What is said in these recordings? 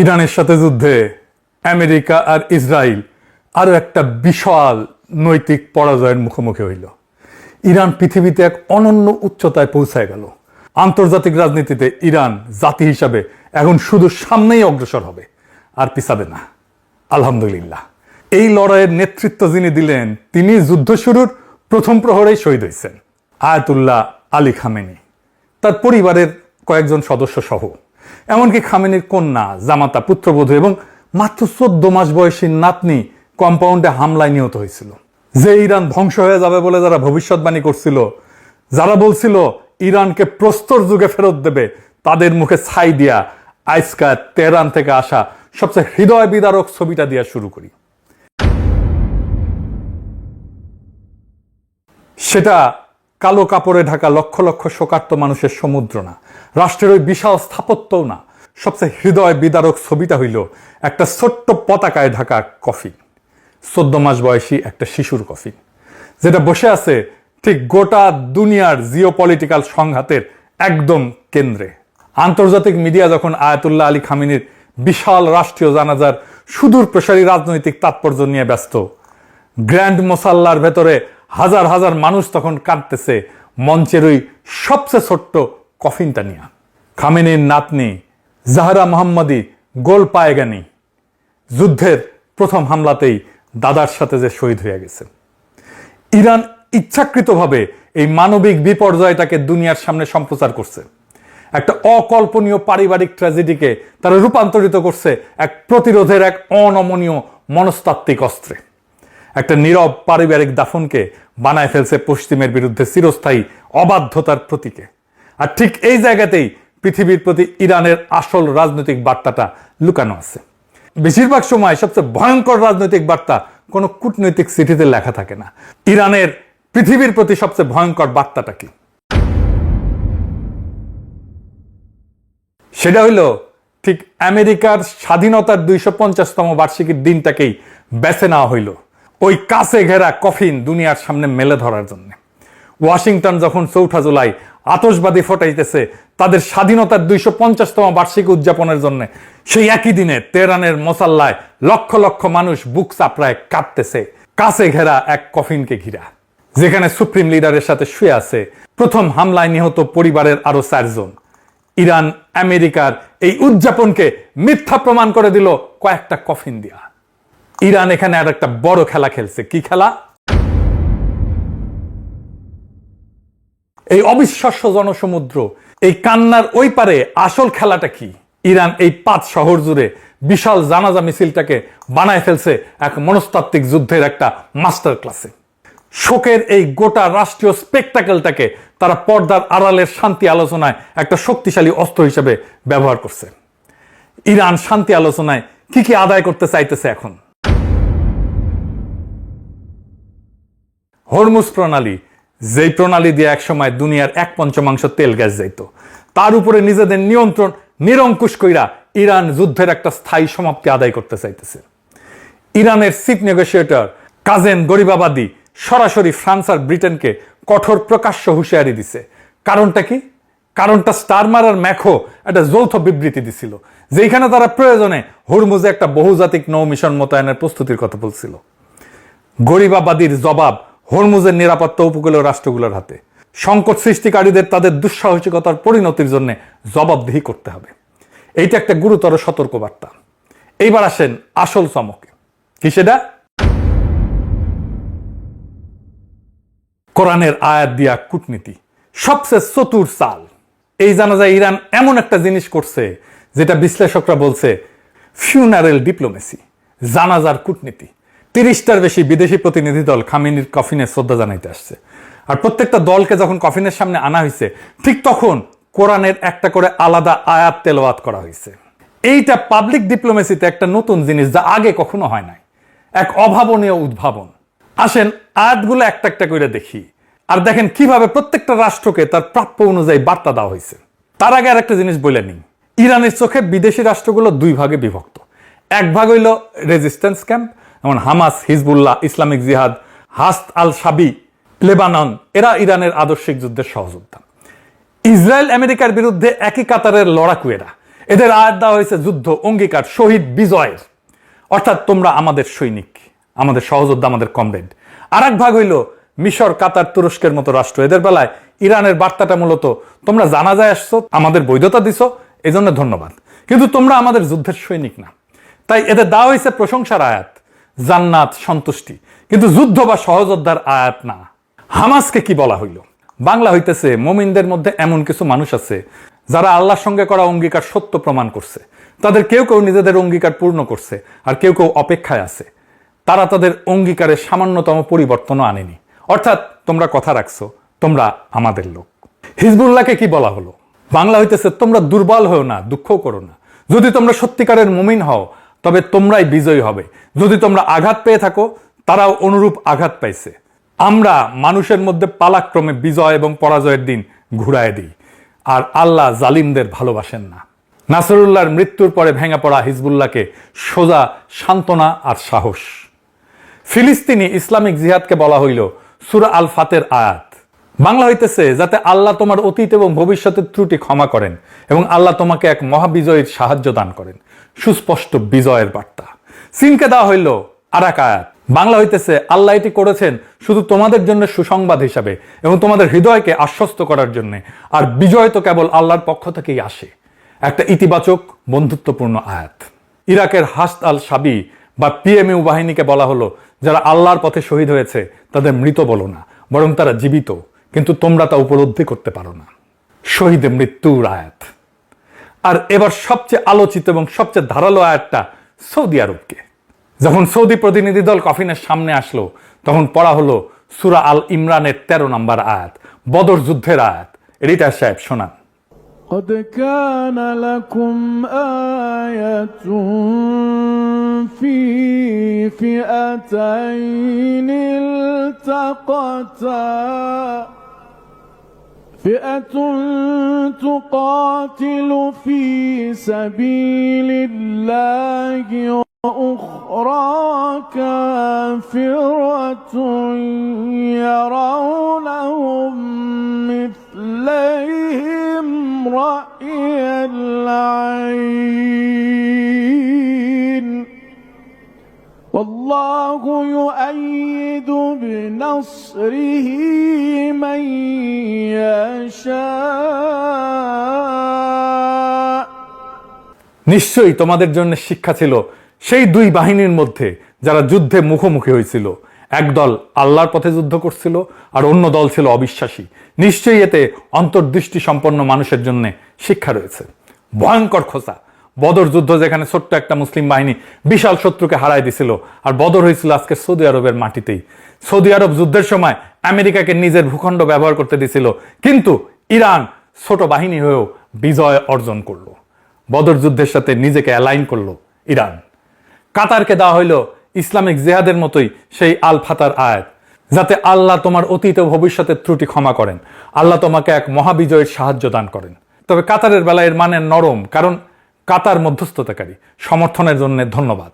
ইরানের সাথে যুদ্ধে আমেরিকা আর ইসরায়েল আরো একটা বিশাল নৈতিক পরাজয়ের মুখোমুখি হইল। ইরান পৃথিবীতে এক অনন্য উচ্চতায় পৌঁছায় গেল। আন্তর্জাতিক রাজনীতিতে ইরান জাতি হিসাবে এখন শুধু সামনেই অগ্রসর হবে, আর পিছাবে না। আলহামদুলিল্লাহ, এই লড়াইয়ের নেতৃত্ব যিনি দিলেন তিনি যুদ্ধ শুরুর প্রথম প্রহরেই শহীদ হয়েছেন, আয়াতুল্লাহ আলী খামেনি, তার পরিবারের কয়েকজন সদস্য সহ। এমনকি খামেনির কন্যা, জামাতা, পুত্রবধূ এবং মাত্র 14 মাস বয়সী নাতনি কম্পাউন্ডে হামলায় নিহত হয়েছিল। যে ইরান ধ্বংস হয়ে যাবে বলে যারা ভবিষ্যৎবাণী করছিল, যারা বলছিল ইরানকে প্রস্তর যুগে ফেরত দেবে, তাদের মুখে ছাই দিয়া আজকা তেহরান থেকে আসা সবচেয়ে হৃদয় বিদারক ছবিটা দিয়া শুরু করি। সেটা কালো কাপড়ে ঢাকা লক্ষ লক্ষ শোকার্ত মানুষের সমুদ্র না, রাষ্ট্রের ওই বিশাল স্থাপত্যও না। সবচেয়ে হৃদয় বিদারক ছবিটা হইল একটা ছোট্ট পতাকায় ঢাকা কফিন, 14 মাস বয়সী একটা শিশুর কফিন, যেটা বসে আছে ঠিক গোটা দুনিয়ার জিওপলিটিক্যাল সংঘাতের একদম কেন্দ্রে। আন্তর্জাতিক মিডিয়া যখন আয়াতুল্লাহ আলী খামেনির বিশাল রাষ্ট্রীয় জানাজার সুদূর প্রসারী রাজনৈতিক তাৎপর্য নিয়ে ব্যস্ত, গ্র্যান্ড মোসাল্লার ভেতরে হাজার হাজার মানুষ তখন কাঁদতেছে মঞ্চের ওই সবচেয়ে ছোট্ট কফিনটা নিয়ে। খামেনির নাতনি জাহরা মোহাম্মদী গোল পায়গানি যুদ্ধের প্রথম হামলাতেই দাদার সাথে যে শহীদ হয়ে গেছে। ইরান ইচ্ছাকৃতভাবে এই মানবিক বিপর্যয়টাকে দুনিয়ার সামনে সম্প্রচার করছে, একটা অকল্পনীয় পারিবারিক ট্র্যাজেডিকে তারা রূপান্তরিত করছে এক প্রতিরোধের এক অনমনীয় মনস্তাত্ত্বিক অস্ত্রে। একটা নীরব পারিবারিক দাফনকে বানায় ফেলছে পশ্চিমের বিরুদ্ধে চিরস্থায়ী অবাধ্যতার প্রতীকে। আর ঠিক এই জায়গাতেই পৃথিবীর প্রতি ইরানের আসল রাজনৈতিক বার্তাটা লুকানো আছে। বেশিরভাগ সময় সবচেয়ে ভয়ঙ্কর রাজনৈতিক বার্তা কোনো কূটনৈতিক চিঠিতে লেখা থাকে না। ইরানের পৃথিবীর প্রতি সবচেয়ে ভয়ঙ্কর বার্তাটা কি? সেটা হইল ঠিক আমেরিকার স্বাধীনতার 250তম বার্ষিকীর দিনটাকেই বেছে নেওয়া হইল ওই কাছে ঘেরা কফিন দুনিয়ার সামনে মেলে ধরার জন্য। ওয়াশিংটন যখন 4 জুলাই আতশবাদী ফোটাইতেছে তাদের স্বাধীনতার 250তম বার্ষিকী উদযাপনের জন্য, সেই একই দিনে তেহরানের মোসাল্লায় লক্ষ লক্ষ মানুষ বুক চাপড়ায় কাঁদতেছে কাছে ঘেরা এক কফিনকে ঘিরা, যেখানে সুপ্রিম লিডারের সাথে শুয়ে আছে প্রথম হামলায় নিহত পরিবারের আরো 4 জন। ইরান আমেরিকার এই উদযাপনকে মিথ্যা প্রমাণ করে দিল কয়েকটা কফিন দিয়া। ইরান এখানে আর একটা বড় খেলা খেলছে। কি খেলা? এই অবিশ্বাস্য জনসমুদ্র, এই কান্নার ওই পারে আসল খেলাটা কি? ইরান এই 5 শহর জুড়ে বিশাল জানাজা মিছিলটাকে বানায় ফেলছে এক মনস্তাত্ত্বিক যুদ্ধের একটা মাস্টার ক্লাসে। শোকের এই গোটা রাষ্ট্রীয় স্পেকটাকেলটাকে তারা পর্দার আড়ালের শান্তি আলোচনায় একটা শক্তিশালী অস্ত্র হিসেবে ব্যবহার করছে। ইরান শান্তি আলোচনায় কি কি আদায় করতে চাইতেছে এখন? হরমুজ প্রণালী, যেই প্রণালী দিয়ে একসময় দুনিয়ার 1/5 তেল গ্যাস যাইত, তার উপরে নিজেদের নিয়ন্ত্রণ নিরঙ্কুশ কইরা ইরান যুদ্ধের একটা স্থায়ী সমাপ্তি আদায় করতে চাইতেছে। ইরানের চিফ নেগোসিয়েটর কাজেম গরিবাবাদী সরাসরি ফ্রান্স আর ব্রিটেনকে কঠোর প্রকাশ্য হুঁশিয়ারি দিছে। কারণটা কি? কারণটা স্টারমার আর ম্যাখো একটা যৌথ বিবৃতি দিছিল, যেখানে তারা প্রয়োজনে হরমুজে একটা বহুজাতিক নৌ মিশন মোতায়েনের প্রস্তুতির কথা বলছিল। গরিবাবাদীর জবাব হরমুজের নিরাপত্তা উপকূলীয় রাষ্ট্রগুলোর হাতে। সংকট সৃষ্টিকারীদের তাদের দুঃসাহসিকতার পরিণতির জন্য জবাবদিহি করতে হবে। এইটা একটা গুরুতর সতর্কবার্তা। এইবার আসেন আসল চমকে। কি সেটা? কোরআনের আয়াত দিয়া কূটনীতি, সবচেয়ে চতুর চাল। এই জানা যায় ইরান এমন একটা জিনিস করছে যেটা বিশ্লেষকরা বলছে ফিউনারেল ডিপ্লোমেসি, জানাজার কূটনীতি। 30টার বেশি বিদেশি প্রতিনিধি দল খামেনির কফিনে শ্রদ্ধা জানাইতে আসছে। আর প্রত্যেকটা দলকে যখন কফিনের সামনে আনা হয়েছে, ঠিক তখন কোরআনের একটা করে আলাদা আয়াত তেলাওয়াত করা হয়েছে। এইটা পাবলিক ডিপ্লোমেসিতে একটা নতুন জিনিস, যা আগে কখনো হয় নাই, এক অভাবনীয় উদ্ভাবন। আসেন আয়াতগুলো একটা একটা করে দেখি, আর দেখেন কিভাবে প্রত্যেকটা রাষ্ট্রকে তার প্রাপ্য অনুযায়ী বার্তা দেওয়া হয়েছে। তার আগে আর একটা জিনিস বলে নিই, ইরানের চোখে বিদেশি রাষ্ট্রগুলো 2 ভাগে বিভক্ত। এক ভাগ হইল রেজিস্ট্যান্স ক্যাম্প, যেমন হামাস, হিজবুল্লাহ, ইসলামিক জিহাদ, হাস্ত আল শাবি, লেবানন, এরা ইরানের আদর্শিক যুদ্ধের সহযোদ্ধা। ইসরায়েল আমেরিকার বিরুদ্ধে একই কাতারের লড়াকু এরা। এদের আয়াত দেওয়া হয়েছে যুদ্ধ, অঙ্গীকার, শহীদ, বিজয়ের। অর্থাৎ তোমরা আমাদের সৈনিক, আমাদের সহযোদ্ধা, আমাদের কমরেড। আর এক ভাগ হইল মিশর, কাতার, তুরস্কের মতো রাষ্ট্র। এদের বেলায় ইরানের বার্তাটা মূলত তোমরা জানাজায় আসছো, আমাদের বৈধতা দিছো, এই জন্য ধন্যবাদ, কিন্তু তোমরা আমাদের যুদ্ধের সৈনিক না। তাই এদের দেওয়া হয়েছে প্রশংসার আয়াত, জান্নাত, সন্তুষ্টি, কিন্তু যুদ্ধ বা সহযোদ্ধার আয়াত না। হামাসকে কি বলা হইল? বাংলা হইতেছে মুমিনদের মধ্যে এমন কিছু মানুষ আছে যারা আল্লাহর সঙ্গে করা অঙ্গীকার সত্য প্রমাণ করছে। তাদের কেউ কেউ নিজেদের অঙ্গীকার পূর্ণ করছে, আর কেউ কেউ অপেক্ষায় আছে। তারা তাদের অঙ্গীকারে সামান্যতম পরিবর্তনও আনেনি। অর্থাৎ তোমরা কথা রাখছো, তোমরা আমাদের লোক। হিজবুল্লাহকে কি বলা হলো? বাংলা হইতেছে তোমরা দুর্বল হও না, দুঃখ করো না। যদি তোমরা সত্যিকারের মুমিন হও তবে তোমরাই বিজয়ী হবে। যদি তোমরা আঘাত পেয়ে থাকো, তারাও অনুরূপ আঘাত পাইছে। আমরা মানুষের মধ্যে পালাক্রমে বিজয় এবং পরাজয়ের দিন ঘুরায় দিই, আর আল্লাহ জালিমদের ভালোবাসেন না। নাসরুল্লাহর মৃত্যুর পরে ভেঙে পড়া হিজবুল্লাহকে সোজা সান্ত্বনা আর সাহস। ফিলিস্তিনি ইসলামিক জিহাদকে বলা হইল সূরা আল ফাতের আয়াত। বাংলা হইতেছে যাতে আল্লাহ তোমার অতীত এবং ভবিষ্যতের ত্রুটি ক্ষমা করেন এবং আল্লাহ তোমাকে এক মহাবিজয়ীর সাহায্য দান করেন। সুস্পষ্ট বিজয়ের বার্তা। সিনকে দেওয়া হইল আর এক আয়াত। বাংলা হইতেছে আল্লাহ এটি করেছেন শুধু তোমাদের জন্য সুসংবাদ হিসাবে এবং তোমাদের হৃদয়কে আশ্বস্ত করার জন্য, আর বিজয় তো কেবল আল্লাহর পক্ষ থেকেই আসে। একটা ইতিবাচক বন্ধুত্বপূর্ণ আয়াত। ইরাকের হাসদ আল শাবি বা পিএমইউ বাহিনীকে বলা হলো যারা আল্লাহর পথে শহীদ হয়েছে তাদের মৃত বলো না, বরং তারা জীবিত, কিন্তু তোমরা তা উপলব্ধি করতে পারো না। শহীদে মৃত্যুর আয়াত। আর এবার সবচেয়ে আলোচিত এবং সবচেয়ে ধারালো আয়াতটা সৌদি আরবকে। যখন সৌদি প্রতিনিধি দল কফিনের সামনে আসলো তখন পড়া হলো সূরা আল ইমরানের 13 নম্বর আয়াত, বদর যুদ্ধের আয়াত। রিটার সাহেব শোনান। قد كان لكم آية في فئتين التقتا فئة تقاتل في سبيل الله وأخرى كافرة يرونهم مثليهم رأي العين والله يؤيد بنصره من يشاء। নিশ্চয়ই তোমাদের জন্য শিক্ষা ছিল সেই দুই বাহিনীর মধ্যে যারা যুদ্ধে মুখোমুখি হয়েছিল। একদল আল্লাহর পথে যুদ্ধ করছিল আর অন্য দল ছিল অবিশ্বাসী। নিশ্চয়ই এতে অন্তর্দৃষ্টি সম্পন্ন মানুষের জন্য শিক্ষা রয়েছে। ভয়ঙ্কর খোঁচা। বদর যুদ্ধ যেখানে ছোট্ট একটা মুসলিম বাহিনী বিশাল শত্রুকে হারাই দিছিল, আর বদর হয়েছিল আজকে সৌদি আরবের মাটিতেই। সৌদি আরব যুদ্ধের সময় আমেরিকাকে নিজের ভূখণ্ড ব্যবহার করতে দিছিল, কিন্তু ইরান ছোট বাহিনী হয়েও বিজয় অর্জন করলো। বদর যুদ্ধের সাথে নিজেকে অ্যালাইন করলো ইরান। কাতারকে দেওয়া হইল ইসলামিক জিহাদের মতোই সেই আল ফাতার আয়াত, যাতে আল্লাহ তোমার অতীত ও ভবিষ্যতের ত্রুটি ক্ষমা করেন, আল্লাহ তোমাকে এক মহাবিজয়ের সাহায্য দান করেন। তবে কাতারের বেলায় এর মানে নরম, কারণ কাতার মধ্যস্থতাকারী। সমর্থনের জন্য ধন্যবাদ।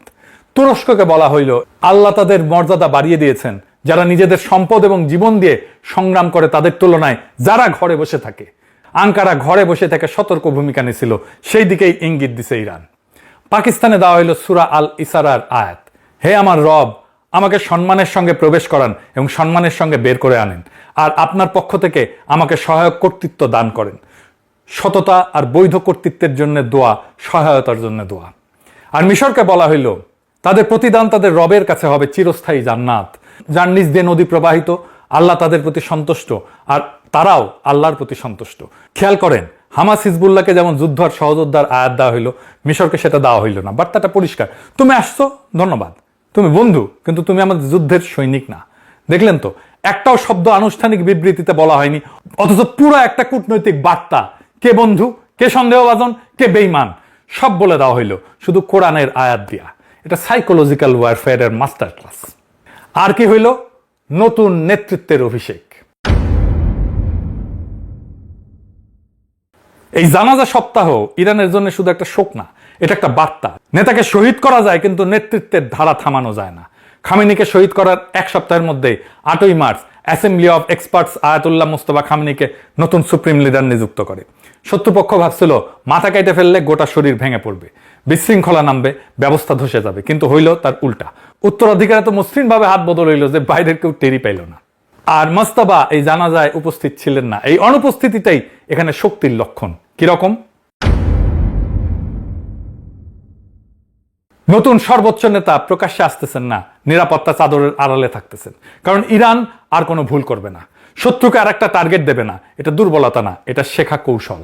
তুরস্ককে বলা হইল আল্লাহ তাদের মর্যাদা বাড়িয়ে দিয়েছেন যারা নিজেদের সম্পদ এবং জীবন দিয়ে সংগ্রাম করে তাদের তুলনায় যারা ঘরে বসে থাকে। আঙ্কারা ঘরে বসে থেকে সতর্ক ভূমিকা নিয়েছিল, সেই দিকেই ইঙ্গিত দিছে ইরান। পাকিস্তানে দেওয়া হইল সূরা আল ইসরার আয়াত, হে আমার রব, আমাকে সম্মানের সঙ্গে প্রবেশ করান এবং সম্মানের সঙ্গে বের করে আনেন, আর আপনার পক্ষ থেকে আমাকে সহায়ক কর্তৃত্ব দান করেন। সততা আর বৈধ কর্তৃত্বের জন্য দোয়া, সহায়তার জন্য দোয়া। আর মিশরকে বলা হইল তাদের প্রতিদান তাদের রবের কাছে হবে চিরস্থায়ী জান্নাত, যার নিচ দিয়ে নদী প্রবাহিত। আল্লাহ তাদের প্রতি সন্তুষ্ট আর তারাও আল্লাহর প্রতি সন্তুষ্ট। খেয়াল করেন, হামাস হিজবুল্লাহকে যেমন যুদ্ধ আর সহযোদ্ধার আয়াত দেওয়া হইল, মিশরকে সেটা দেওয়া হইল না। বার্তাটা পরিষ্কার, তুমি আসছো ধন্যবাদ, তুমি বন্ধু, কিন্তু তুমি আমাদের যুদ্ধের সৈনিক না। দেখলেন তো, একটাও শব্দ আনুষ্ঠানিক বিবৃতিতে বলা হয়নি, অথচ পুরো একটা কূটনৈতিক বার্তা। কে বন্ধু, কে সন্দেহভাজন, কে বেঈমান, সব বলে দেওয়া হইল শুধু কোরআনের আয়াত দিয়া। এটা সাইকোলজিক্যাল ওয়ারফেয়ারের মাস্টার ক্লাস। আর কি হইল? নতুন নেতৃত্বের অভিষেক। এই জানাজা সপ্তাহ ইরানের জন্য শুধু একটা শোক না, এটা একটা বার্তা। নেতাকে শহীদ করা যায়, কিন্তু নেতৃত্বের ধারা থামানো যায় না। খামেনিকে শহীদ করার এক সপ্তাহের মধ্যে 8ই March assembly of experts Ayatollah Mustafa খামেনিকে নতুন সুপ্রিম লিডার নিযুক্ত করে। শত্রুপক্ষ ভাবছিল মাথা কেটে ফেললে গোটা শরীর ভেঙে পড়বে, বিশৃঙ্খলা নামবে, ব্যবস্থা ধসে যাবে, কিন্তু হইল তার উল্টা। উত্তরাধিকারে তো মসৃণভাবে হাত বদল হইল যে বাইরের কেউ টেরি পাইল না। আর মোস্তফা এই জানাজায় উপস্থিত ছিলেন না। এই অনুপস্থিতিটাই এখানে শক্তির লক্ষণ। কিরকম? নতুন সর্বোচ্চ নেতা প্রকাশ্যে আসতেছেন না, নিরাপত্তা চাদরের আড়ালে থাকতেছেন, কারণ ইরান আর কোনো ভুল করবে না, শত্রুকে আর একটা টার্গেট দেবে না। এটা দুর্বলতা না, এটা শেখা কৌশল।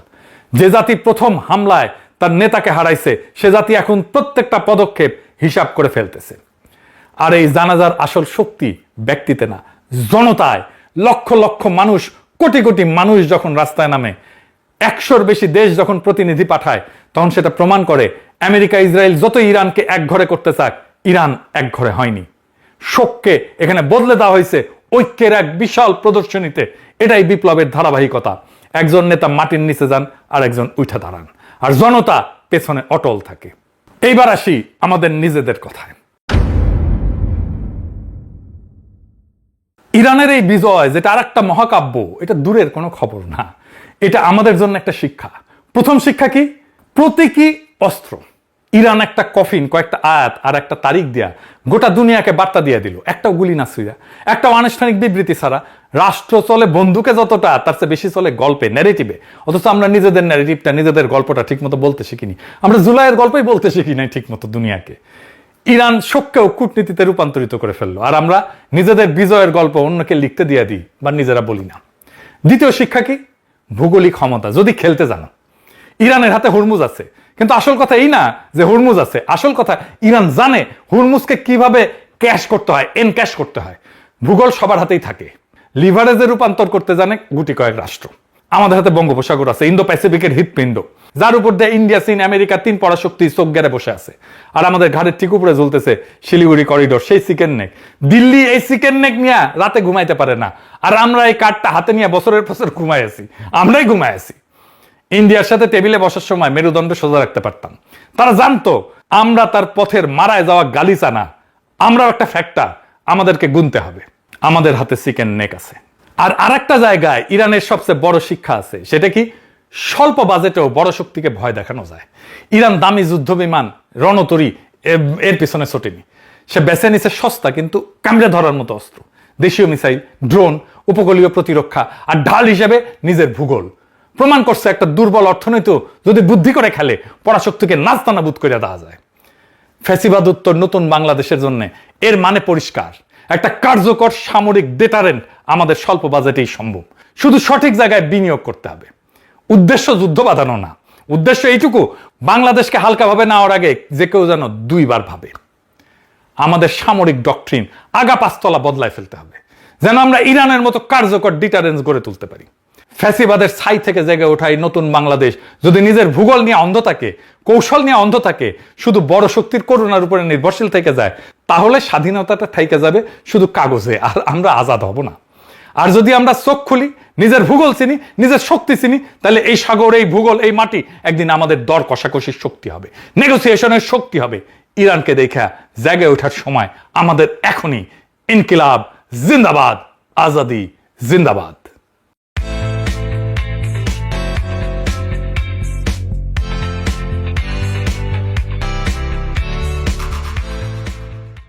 যে জাতি প্রথম হামলায় তার নেতাকে হারাইছে, সে জাতি এখন প্রত্যেকটা পদক্ষেপ হিসাব করে ফেলতেছে। আর এই জানাজার আসল শক্তি ব্যক্তিতে না, জনতায়। লক্ষ লক্ষ মানুষ, কোটি কোটি মানুষ যখন রাস্তায় নামে, 100-র বেশি দেশ যখন প্রতিনিধি পাঠায়, তখন সেটা প্রমাণ করে আমেরিকা ইসরায়েল যত ইরানকে এক ঘরে করতে চাক, ইরান এক ঘরে হয়নি। শোককে এখানে বদলে দেওয়া হয়েছে ঐক্যের এক বিশাল প্রদর্শনীতে। এটাই বিপ্লবের ধারাবাহিকতা। একজন নেতা মাটির নিচে যান, আর একজন উঠে দাঁড়ান, আর জনতা পেছনে অটল থাকে। এইবার আসি আমাদের নিজেদের কথায়। ইরানের এই বিজয়, যেটা আর একটা মহাকাব্য, এটা দূরের কোনো খবর না। এটা আমাদের জন্য একটা শিক্ষা। প্রথম শিক্ষা কি? প্রতীকী অস্ত্র। ইরান একটা কফিন, কয়েকটা আয়াত আর একটা তারিখ দিয়া গোটা দুনিয়াকে বার্তা দিয়ে দিল। একটাও গুলি না ছুঁয়া, একটা আনুষ্ঠানিক বিবৃতি ছাড়া। রাষ্ট্র চলে বন্দুকে যতটা, তার চেয়ে বেশি চলে গল্পে, ন্যারেটিভে। অথচ আমরা নিজেদের ন্যারেটিভটা, নিজেদের গল্পটা ঠিকমতো বলতে শিখিনি। আমরা জুলাইয়ের গল্পই বলতে শিখি নাই ঠিকমতো দুনিয়াকে। ইরান শোককেও কূটনীতিতে রূপান্তরিত করে ফেললো, আর আমরা নিজেদের বিজয়ের গল্প অন্যকে লিখতে দিয়ে দিই বা নিজেরা বলি না। দ্বিতীয় শিক্ষা কি? ভৌগোলিক ক্ষমতা যদি খেলতে জানো। ইরানের হাতে হুরমুজ আছে, কিন্তু আসল কথা এই না যে হুরমুজ আছে। আসল কথা, ইরান জানে হুরমুজকে কিভাবে ক্যাশ করতে হয়, এনক্যাশ করতে হয়। ভূগোল সবার হাতেই থাকে, লিভারেজে রূপান্তর করতে জানে গুটি কয়েক রাষ্ট্র। আমাদের হাতে বঙ্গোপসাগর আছে, ইন্দো প্যাসিফিকের হৃৎপিণ্ড, যার উপর দিয়ে ইন্ডিয়া, চীন, আমেরিকা, 3 পরাশক্তি চোখ গেড়ে বসে আছে। আর আমাদের ঘাড়ের ঠিক উপরে ঝুলতেছে শিলিগুড়ি করিডোর, সেই চিকেন নেক। দিল্লি এই চিকেন নেক নিয়ে রাতে ঘুমাইতে পারে না, আর আমরা এই কাঠটা হাতে নিয়ে বছরের বছর ঘুমাই আছি। আমরাই ঘুমাই আছি। ইন্ডিয়ার সাথে টেবিলে বসার সময় মেরুদণ্ড সোজা রাখতে পারতাম। তারা জানতো আমরা তার পথের মারায় যাওয়া গালিচা না, আমরাও একটা ফ্যাক্টর, আমাদেরকে গুনতে হবে। আমাদের হাতে চিকেন নেক আছে। আর আরেকটা জায়গায় ইরানের সবচেয়ে বড় শিক্ষা আছে। সেটা কি? স্বল্প বাজেটেও বড় শক্তিকে ভয় দেখানো যায়। ইরান দামি যুদ্ধ বিমান, রণতরী এর পিছনে ছোটেনি। সে বেছে নিছে সস্তা কিন্তু কামড়ে ধরার মতো অস্ত্র, দেশীয় মিসাইল, ড্রোন, উপকূলীয় প্রতিরক্ষা, আর ঢাল হিসেবে নিজের ভূগোল। প্রমাণ করছে একটা দুর্বল অর্থনীতি যদি বুদ্ধি করে খেলে, পরাশক্তিকে নাস্তানাবুদ করে দেওয়া যায়। ফ্যাসিবাদ উত্তর নতুন বাংলাদেশের জন্য এর মানে পরিষ্কার। একটা কার্যকর সামরিক ডেটারেন্ট আমাদের স্বল্প বাজেটেই সম্ভব। শুধু সঠিক জায়গায় বিনিয়োগ করতে হবে। উদ্দেশ্য যুদ্ধ বাঁধানো না, উদ্দেশ্য এইটুকু, বাংলাদেশকে হালকাভাবে নেওয়ার আগে যে কেউ যেন 2 বার ভাবে। আমাদের সামরিক ডক্ট্রিন আগা 5 তলা বদলায় ফেলতে হবে, যেন আমরা ইরানের মতো কার্যকর ডিটারেন্স গড়ে তুলতে পারি। ফ্যাসিবাদের ছাই থেকে জেগে ওঠাই নতুন বাংলাদেশ যদি নিজের ভূগোল নিয়ে অন্ধ থাকে, কৌশল নিয়ে অন্ধ থাকে, শুধু বড় শক্তির করুণার উপরে নির্ভরশীল থেকে যায়, তাহলে স্বাধীনতাটা থাইকে যাবে শুধু কাগজে, আর আমরা আজাদ হব না। আর যদি আমরা চোখ খুলি, নিজের ভূগোল চিনি, নিজের শক্তি চিনি, তাহলে এই সাগর, এই ভূগোল, এই মাটি একদিন আমাদের দর কষাকষির শক্তি হবে, নেগোসিয়েশনের শক্তি হবে। ইরানকে দেখা জেগে ওঠার সময় আমাদের এখনই। ইনকিলাব জিন্দাবাদ, আজাদি জিন্দাবাদ।